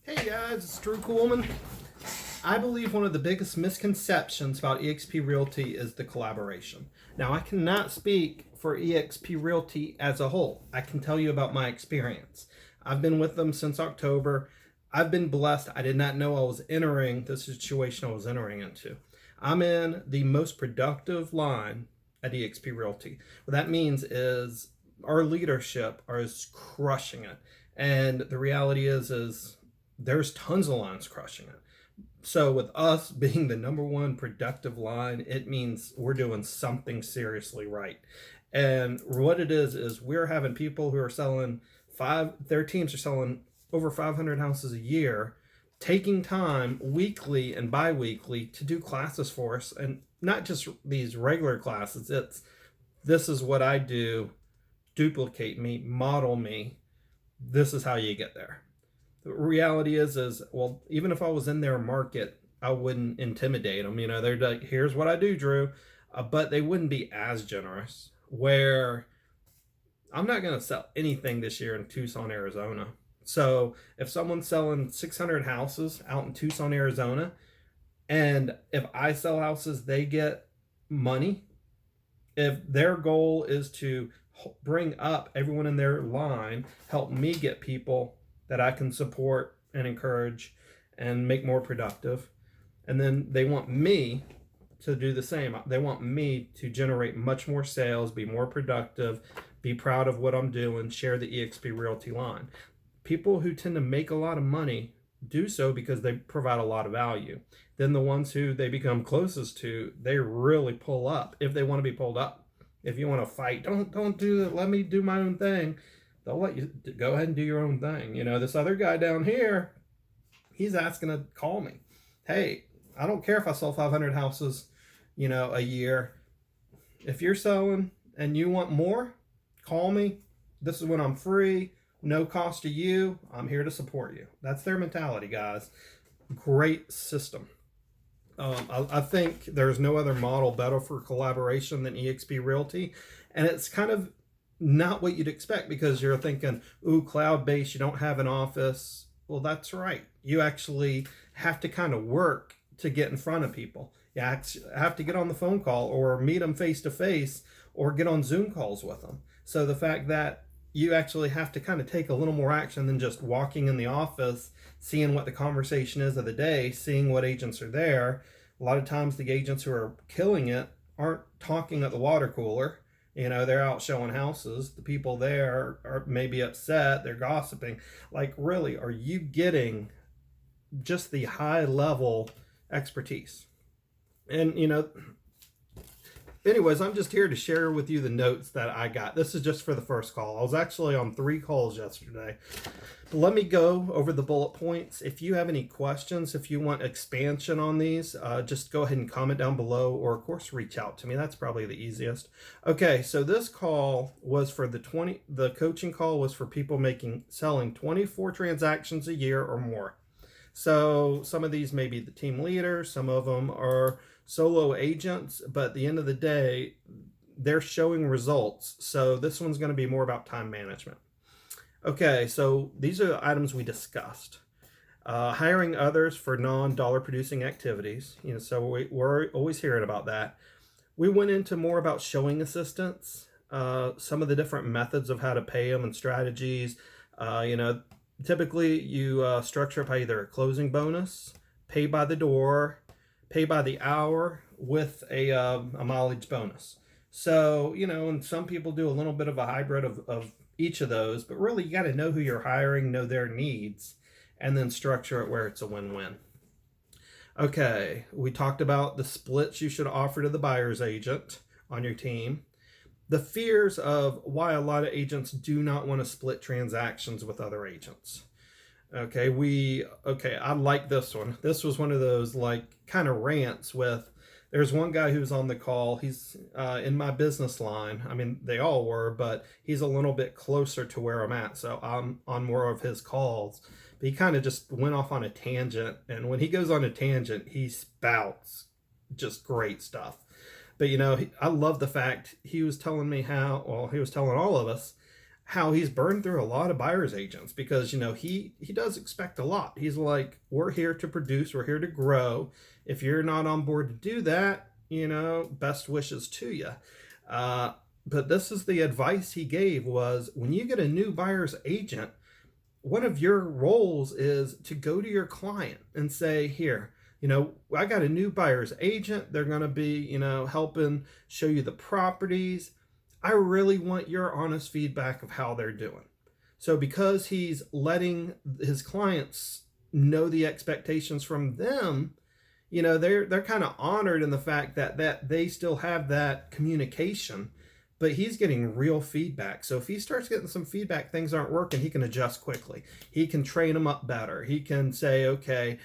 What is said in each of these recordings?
Hey guys, it's Drew Kuhlmann. I believe one of the biggest misconceptions about eXp Realty is the collaboration. Now, I cannot speak for eXp Realty as a whole. I can tell you about my experience. I've been with them since October. I've been blessed. I did not know I was entering the situation I was entering into. I'm in the most productive line at eXp Realty. What that means is our leadership is crushing it. And the reality is there's tons of lines crushing it. So with us being the number one productive line, it means we're doing something seriously right. And what it is we're having people who are selling their teams are selling over 500 houses a year, taking time weekly and bi-weekly to do classes for us. And not just these regular classes, this is what I do, duplicate me, model me. This is how you get there. The reality is well, even if I was in their market, I wouldn't intimidate them. They're like, here's what I do, Drew. But they wouldn't be as generous. Where I'm not going to sell anything this year in Tucson, Arizona. So if someone's selling 600 houses out in Tucson, Arizona, and if I sell houses, they get money. If their goal is to bring up everyone in their line, help me get people that I can support and encourage and make more productive. And then they want me to do the same. They want me to generate much more sales, be more productive, be proud of what I'm doing, share the eXp Realty line. People who tend to make a lot of money do so because they provide a lot of value. Then the ones who they become closest to, they really pull up if they want to be pulled up. If you want to fight, don't do it. Let me do my own thing. They'll let you go ahead and do your own thing. This other guy down here, he's asking to call me. Hey, I don't care if I sell 500 houses, a year. If you're selling and you want more, call me. This is when I'm free, no cost to you. I'm here to support you. That's their mentality, guys. Great system. I think there's no other model better for collaboration than eXp Realty. And it's kind of not what you'd expect because you're thinking, ooh, cloud-based, you don't have an office. Well, that's right. You actually have to kind of work to get in front of people. You have to get on the phone call or meet them face-to-face or get on Zoom calls with them. So the fact that you actually have to kind of take a little more action than just walking in the office, seeing what the conversation is of the day, seeing what agents are there. A lot of times the agents who are killing it aren't talking at the water cooler. They're out showing houses. The people there are maybe upset. They're gossiping. Like, really, are you getting just the high level expertise? And, anyways, I'm just here to share with you the notes that I got. This is just for the first call. I was actually on 3 calls yesterday. But let me go over the bullet points. If you have any questions, if you want expansion on these, just go ahead and comment down below or, of course, reach out to me. That's probably the easiest. Okay, so this call was for the coaching call was for people selling 24 transactions a year or more. So some of these may be the team leaders, some of them are solo agents, but at the end of the day, they're showing results. So this one's going to be more about time management. Okay, so these are the items we discussed. Hiring others for non-dollar producing activities. So we're always hearing about that. We went into more about showing assistants, some of the different methods of how to pay them and strategies. Typically you structure it by either a closing bonus, pay by the door, pay by the hour with a mileage bonus. So, and some people do a little bit of a hybrid of each of those, but really you got to know who you're hiring, know their needs, and then structure it where it's a win-win. Okay, we talked about the splits you should offer to the buyer's agent on your team. The fears of why a lot of agents do not want to split transactions with other agents. I like this one. This was one of those kind of rants with, there's one guy who's on the call. He's in my business line. I mean, they all were, but he's a little bit closer to where I'm at. So I'm on more of his calls. But he kind of just went off on a tangent. And when he goes on a tangent, he spouts just great stuff. But, I love the fact he was telling me he was telling all of us how he's burned through a lot of buyer's agents because, you know, he does expect a lot. He's like, we're here to produce, we're here to grow. If you're not on board to do that, you know, best wishes to you. But this is the advice he gave was, when you get a new buyer's agent, one of your roles is to go to your client and say, here, you know, I got a new buyer's agent. They're going to be, you know, helping show you the properties. I really want your honest feedback of how they're doing. So because he's letting his clients know the expectations from them, you know, they're kind of honored in the fact that they still have that communication, but he's getting real feedback. So if he starts getting some feedback, things aren't working, he can adjust quickly. He can train them up better. He can say, okay,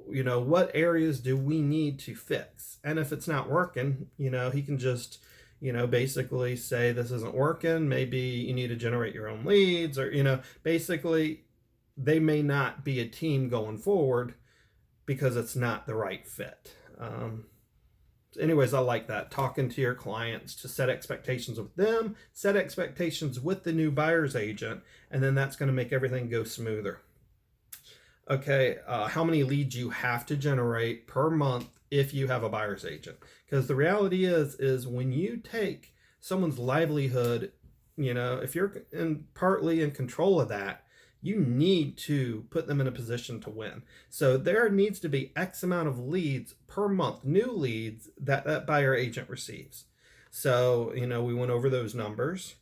you know, what areas do we need to fix? And if it's not working, you know, he can just, you know, basically say, this isn't working. Maybe you need to generate your own leads, or, you know, basically they may not be a team going forward because it's not the right fit. Anyways, I like that. Talking to your clients to set expectations with them, set expectations with the new buyer's agent, and then that's going to make everything go smoother. Okay, how many leads you have to generate per month if you have a buyer's agent. Because the reality is when you take someone's livelihood, you know, if you're partly in control of that, you need to put them in a position to win. So there needs to be X amount of leads per month, new leads that buyer agent receives. So, you know, we went over those numbers.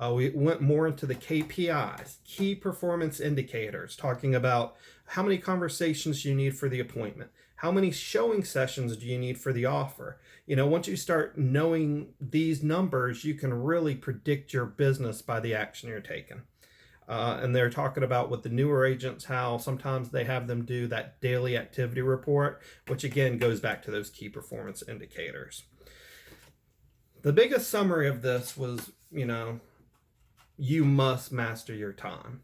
We went more into the KPIs, key performance indicators, talking about how many conversations you need for the appointment, how many showing sessions do you need for the offer. You know, once you start knowing these numbers, you can really predict your business by the action you're taking. And they're talking about with the newer agents, how sometimes they have them do that daily activity report, which again goes back to those key performance indicators. The biggest summary of this was, you know, you must master your time.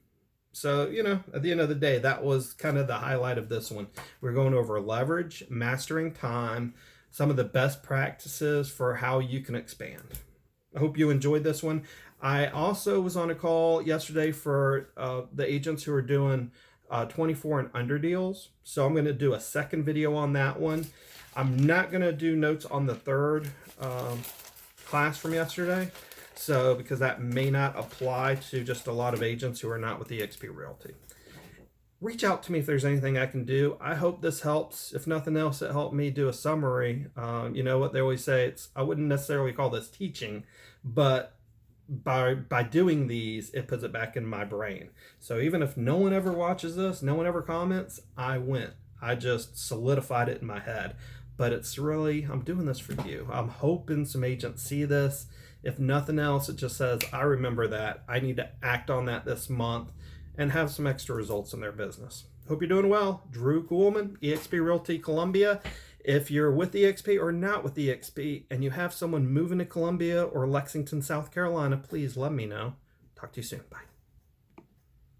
So, you know, at the end of the day, that was kind of the highlight of this one. We're going over leverage, mastering time, some of the best practices for how you can expand. I hope you enjoyed this one. I also was on a call yesterday for the agents who are doing 24 and under deals. So I'm going to do a second video on that one. I'm not going to do notes on the third class from yesterday. So, because that may not apply to just a lot of agents who are not with eXp Realty. Reach out to me if there's anything I can do. I hope this helps. If nothing else, it helped me do a summary. You know what they always say, I wouldn't necessarily call this teaching, but by doing these, it puts it back in my brain. So even if no one ever watches this, no one ever comments, I win. I just solidified it in my head. But it's really, I'm doing this for you. I'm hoping some agents see this. If nothing else, it just says, I remember that. I need to act on that this month and have some extra results in their business. Hope you're doing well. Drew Kuhlmann, eXp Realty Columbia. If you're with eXp or not with eXp and you have someone moving to Columbia or Lexington, South Carolina, please let me know. Talk to you soon. Bye.